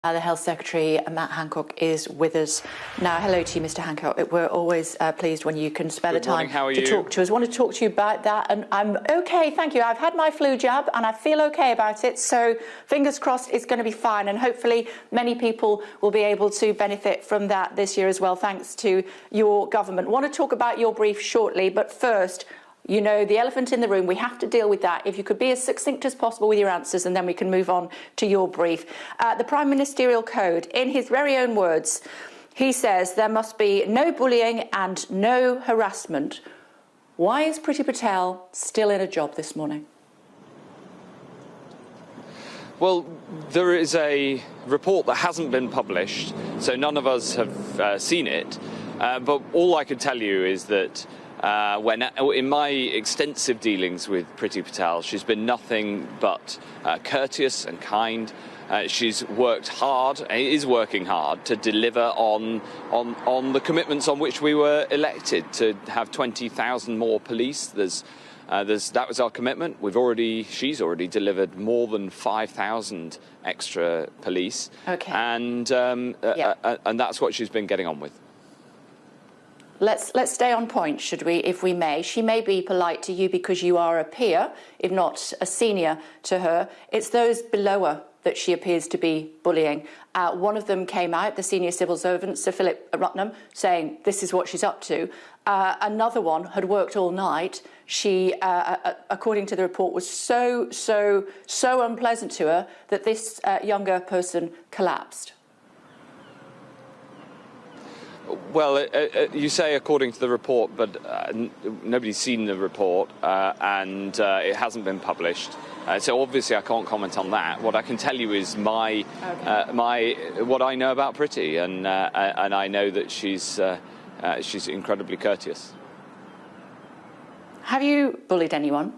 The Health Secretary, Matt Hancock, is with us now. Hello to you, Mr. Hancock. We're always pleased when you can spare the time to talk to us. I want to talk to you about that, and I'm okay, thank you. I've had my flu jab and I feel okay about it, so fingers crossed it's going to be fine, and hopefully many people will be able to benefit from that this year as well, thanks to your government. I want to talk about your brief shortly, but first, you know, the elephant in the room, we have to deal with that. If you could be as succinct as possible with your answers, and then we can move on to your brief. The Prime Ministerial Code, in his very own words, he says there must be no bullying and no harassment. Why is Priti Patel still in a job this morning? Well, there is a report that hasn't been published, so none of us have seen it. But all I can tell you is that in my extensive dealings with Priti Patel, she's been nothing but courteous and kind. She's worked hard, is working hard to deliver on the commitments on which we were elected, to have 20,000 more police. That was our commitment. She's already delivered more than 5,000 extra police, okay. And that's what she's been getting on with. Let's stay on point, should we, if we may. She may be polite to you because you are a peer, if not a senior to her. It's those below her that she appears to be bullying. One of them came out, the senior civil servant, Sir Philip Rutnam, saying this is what she's up to. Another one had worked all night. She, according to the report, was so unpleasant to her that this younger person collapsed. Well, you say according to the report, but nobody's seen the report, and it hasn't been published. So obviously I can't comment on that. What I can tell you is what I know about Priti, and I know that she's incredibly courteous. Have you bullied anyone?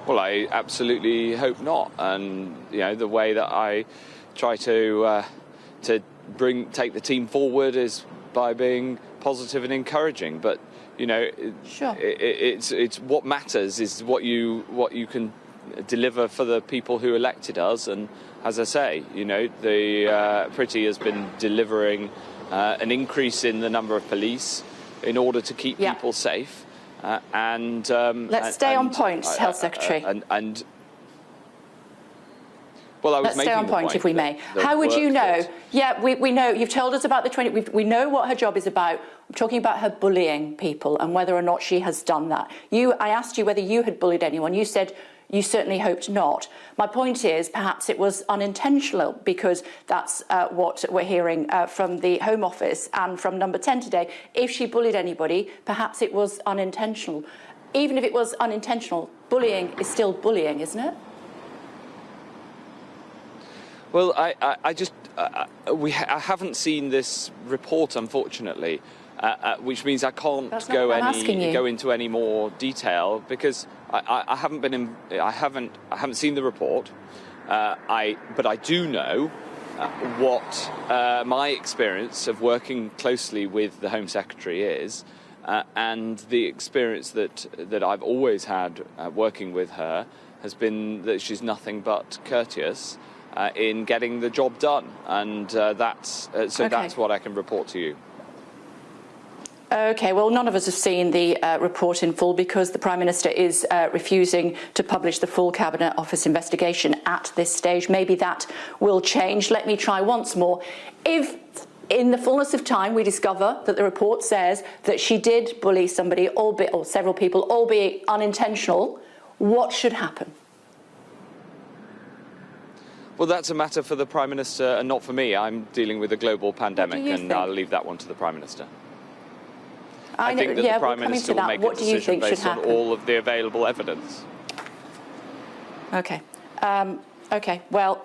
Well, I absolutely hope not, and you know the way that I try to take the team forward is by being positive and encouraging. But you know, sure. It's what matters is what you can deliver for the people who elected us. And as I say, you know, Priti has been delivering an increase in the number of police in order to keep people safe. Let's stay on point, Health Secretary. Well, I was Let's stay on point, if we may. How would you know? Yeah, we know. You've told us about the 20... We know what her job is about. I'm talking about her bullying people and whether or not she has done that. I asked you whether you had bullied anyone. You said you certainly hoped not. My point is perhaps it was unintentional, because that's what we're hearing from the Home Office and from Number 10 today. If she bullied anybody, perhaps it was unintentional. Even if it was unintentional, bullying is still bullying, isn't it? Well, I haven't seen this report, unfortunately, which means I can't go into any more detail, because I haven't seen the report. But I do know what my experience of working closely with the Home Secretary is, and the experience that I've always had working with her has been that she's nothing but courteous in getting the job done, and that's what I can report to you. OK, well, none of us have seen the report in full, because the Prime Minister is refusing to publish the full Cabinet Office investigation at this stage. Maybe that will change. Let me try once more. If in the fullness of time we discover that the report says that she did bully somebody, or several people, albeit unintentional, what should happen? Well, that's a matter for the Prime Minister and not for me. I'm dealing with a global pandemic, and I'll leave that one to the Prime Minister. I think that the Prime Minister will make a decision based on all of the available evidence. OK. OK, well,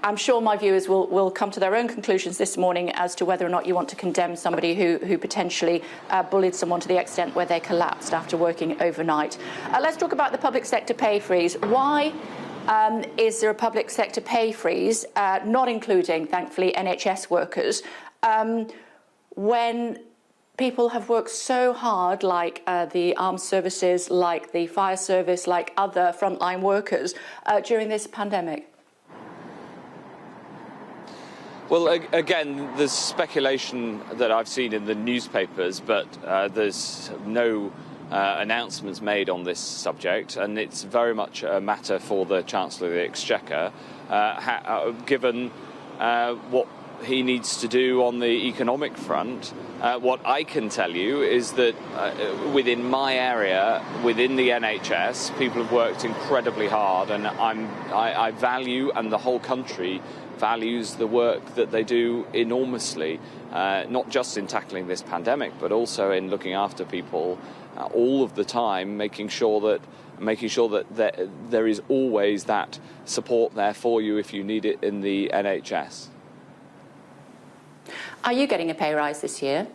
I'm sure my viewers will come to their own conclusions this morning as to whether or not you want to condemn somebody who potentially bullied someone to the extent where they collapsed after working overnight. Let's talk about the public sector pay freeze. Why is there a public sector pay freeze, not including, thankfully, NHS workers, when people have worked so hard, like the armed services, like the fire service, like other frontline workers during this pandemic? Well, again, there's speculation that I've seen in the newspapers, but there's no announcements made on this subject, and it's very much a matter for the Chancellor of the Exchequer, given what he needs to do on the economic front. What I can tell you is that within my area, within the NHS, people have worked incredibly hard, and I value, and the whole country values, the work that they do enormously, not just in tackling this pandemic, but also in looking after people all of the time, making sure that there is always that support there for you if you need it in the NHS. Are you getting a pay rise this year?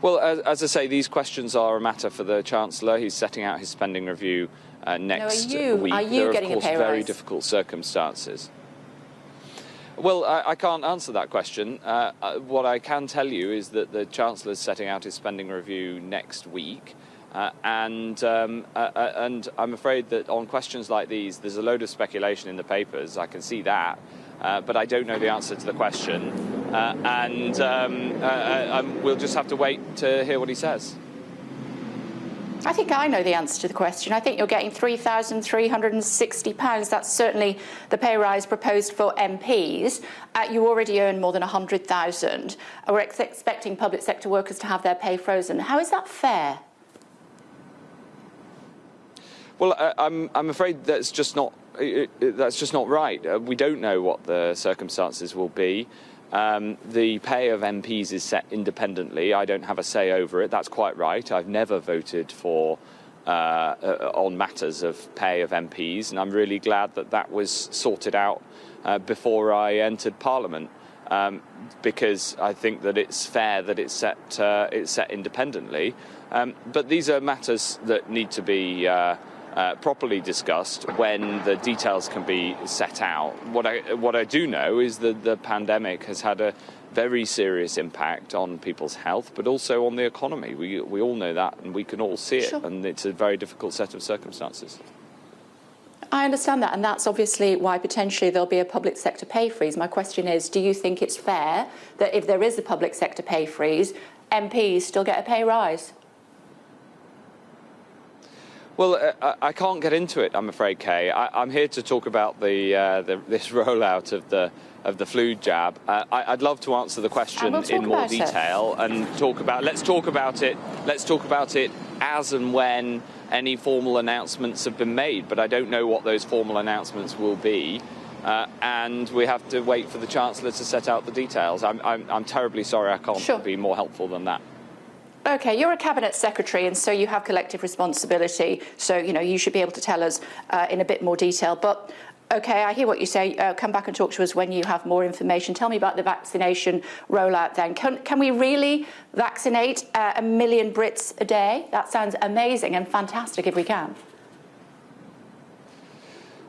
Well, as I say, these questions are a matter for the Chancellor. He's setting out his spending review next week. Are you getting a pay rise? There are, of course, very difficult circumstances. Well, I can't answer that question. What I can tell you is that the Chancellor is setting out his spending review next week. And I'm afraid that on questions like these, there's a load of speculation in the papers. I can see that. But I don't know the answer to the question. We'll just have to wait to hear what he says. I think I know the answer to the question. I think you're getting £3,360. That's certainly the pay rise proposed for MPs. You already earn more than £100,000. We're expecting public sector workers to have their pay frozen. How is that fair? Well, I'm afraid that's just not right. We don't know what the circumstances will be. The pay of MPs is set independently. I don't have a say over it. That's quite right. I've never voted for on matters of pay of MPs, and I'm really glad that that was sorted out before I entered Parliament, because I think that it's fair that it's set independently. But these are matters that need to be properly discussed when the details can be set out. What I do know is that the pandemic has had a very serious impact on people's health, but also on the economy. We all know that, and we can all see it. Sure. And it's a very difficult set of circumstances. I understand that, and that's obviously why potentially there'll be a public sector pay freeze. My question is, do you think it's fair that if there is a public sector pay freeze, MPs still get a pay rise? Well, I can't get into it, I'm afraid, Kay. I'm here to talk about this rollout of the flu jab. I'd love to answer the question in more detail and talk about. Let's talk about it as and when any formal announcements have been made. But I don't know what those formal announcements will be, and we have to wait for the Chancellor to set out the details. I'm terribly sorry, I can't be more helpful than that. OK, you're a Cabinet Secretary, and so you have collective responsibility. So, you should be able to tell us in a bit more detail. But, OK, I hear what you say. Come back and talk to us when you have more information. Tell me about the vaccination rollout then. Can we really vaccinate 1 million Brits a day? That sounds amazing and fantastic if we can.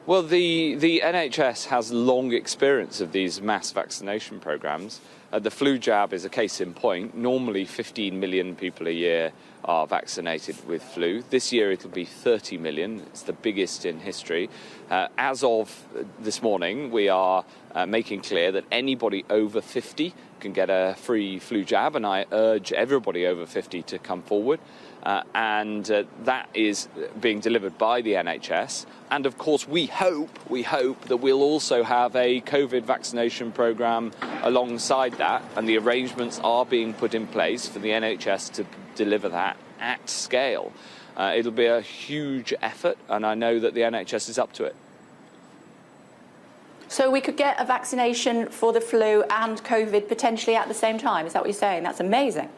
Well, the NHS has long experience of these mass vaccination programmes. The flu jab is a case in point. Normally 15 million people a year are vaccinated with flu. This year it'll be 30 million. It's the biggest in history. As of this morning, we are making clear that anybody over 50 can get a free flu jab, and I urge everybody over 50 to come forward. And that is being delivered by the NHS. And of course, we hope that we'll also have a COVID vaccination programme alongside that. And the arrangements are being put in place for the NHS to deliver that at scale. It'll be a huge effort, and I know that the NHS is up to it. So we could get a vaccination for the flu and COVID potentially at the same time. Is that what you're saying? That's amazing.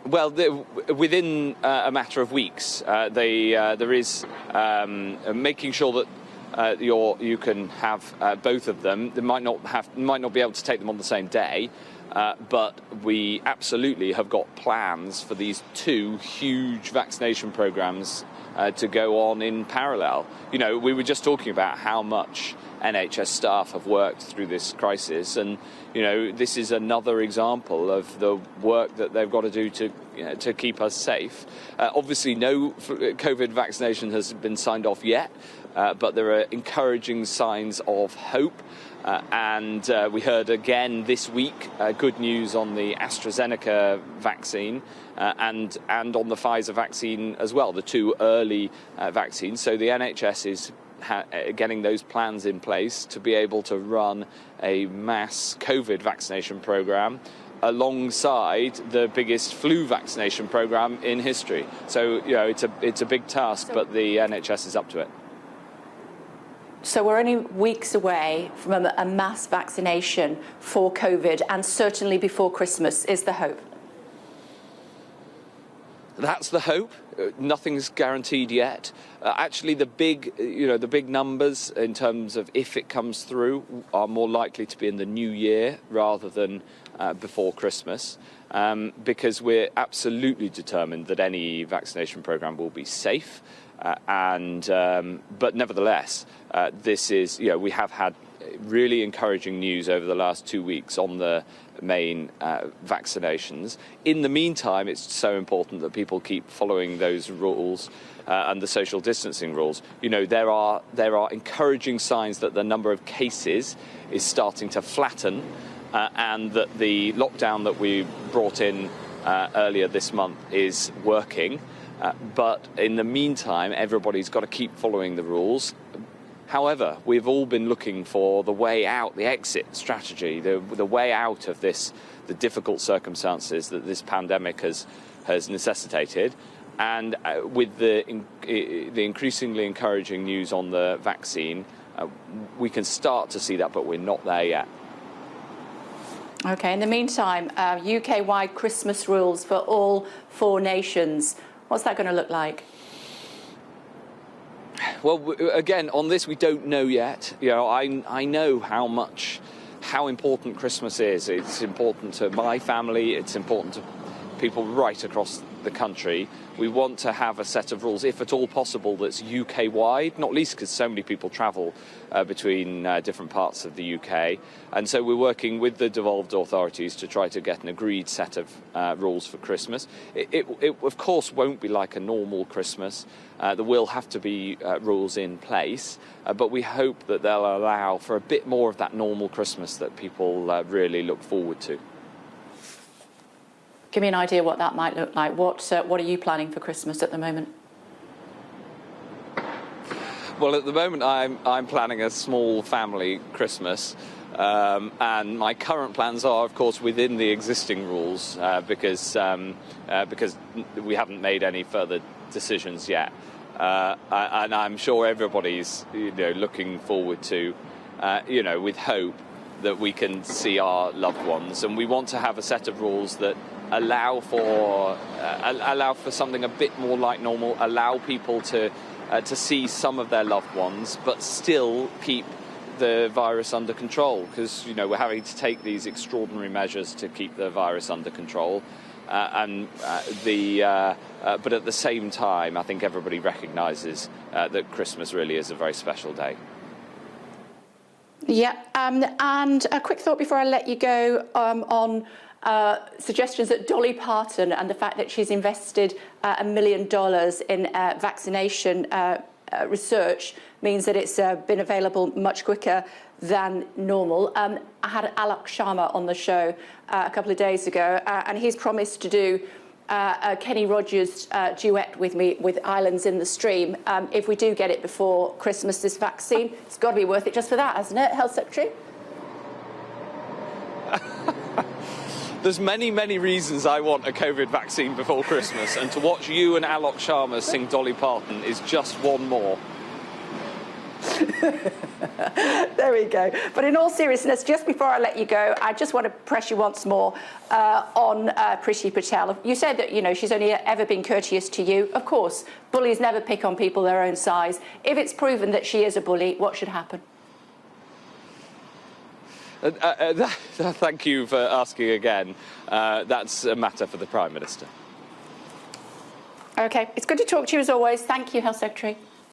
Well, within a matter of weeks, there is making sure that you can have both of them. They might not be able to take them on the same day, but we absolutely have got plans for these two huge vaccination programmes to go on in parallel. We were just talking about how much NHS staff have worked through this crisis, and this is another example of the work that they've got to do to keep us safe. Obviously, no COVID vaccination has been signed off yet, but there are encouraging signs of hope. And we heard again this week good news on the AstraZeneca vaccine and on the Pfizer vaccine as well, the two early vaccines. So the NHS is getting those plans in place to be able to run a mass COVID vaccination programme alongside the biggest flu vaccination programme in history. So, you know, it's a big task, but the NHS is up to it. So we're only weeks away from a mass vaccination for COVID, and certainly before Christmas is the hope. That's the hope. Nothing's guaranteed yet. Actually, the big numbers in terms of if it comes through are more likely to be in the new year rather than before Christmas, because we're absolutely determined that any vaccination programme will be safe. But nevertheless, we have had really encouraging news over the last 2 weeks on the main vaccinations. In the meantime, it's so important that people keep following those rules and the social distancing rules. You know, there are encouraging signs that the number of cases is starting to flatten, and that the lockdown that we brought in earlier this month is working. But in the meantime, everybody's got to keep following the rules. However, we've all been looking for the way out, the exit strategy, the way out of this, the difficult circumstances that this pandemic has necessitated. And with the increasingly encouraging news on the vaccine, we can start to see that, but we're not there yet. OK, in the meantime, UK-wide Christmas rules for all 4 nations. What's that going to look like? Well, again, on this, we don't know yet. You know, I know how important Christmas is. It's important to my family. It's important to people right across the country. We want to have a set of rules, if at all possible, that's UK-wide, not least because so many people travel between different parts of the UK. And so we're working with the devolved authorities to try to get an agreed set of rules for Christmas. It of course, won't be like a normal Christmas. There will have to be rules in place, but we hope that they'll allow for a bit more of that normal Christmas that people really look forward to. Give me an idea what that might look like. What are you planning for Christmas at the moment? Well, at the moment, I'm planning a small family Christmas, and my current plans are, of course, within the existing rules because we haven't made any further decisions yet, and I'm sure everybody's looking forward to with hope that we can see our loved ones, and we want to have a set of rules that allow for something a bit more like normal, allow people to see some of their loved ones, but still keep the virus under control, because we're having to take these extraordinary measures to keep the virus under control, but at the same time, I think everybody recognises that Christmas really is a very special day. Yeah, and a quick thought before I let you go on suggestions that Dolly Parton and the fact that she's invested $1 million in vaccination research means that it's been available much quicker than normal. I had Alok Sharma on the show a couple of days ago, and he's promised to do a Kenny Rogers duet with me with Islands in the Stream. If we do get it before Christmas, this vaccine, it's got to be worth it just for that, hasn't it, Health Secretary? There's many, many reasons I want a COVID vaccine before Christmas, and to watch you and Alok Sharma sing Dolly Parton is just one more. There we go. But in all seriousness, just before I let you go, I just want to press you once more on Priti Patel. You said that, she's only ever been courteous to you. Of course, bullies never pick on people their own size. If it's proven that she is a bully, what should happen? Thank you for asking again. That's a matter for the Prime Minister. OK, it's good to talk to you as always. Thank you, Health Secretary.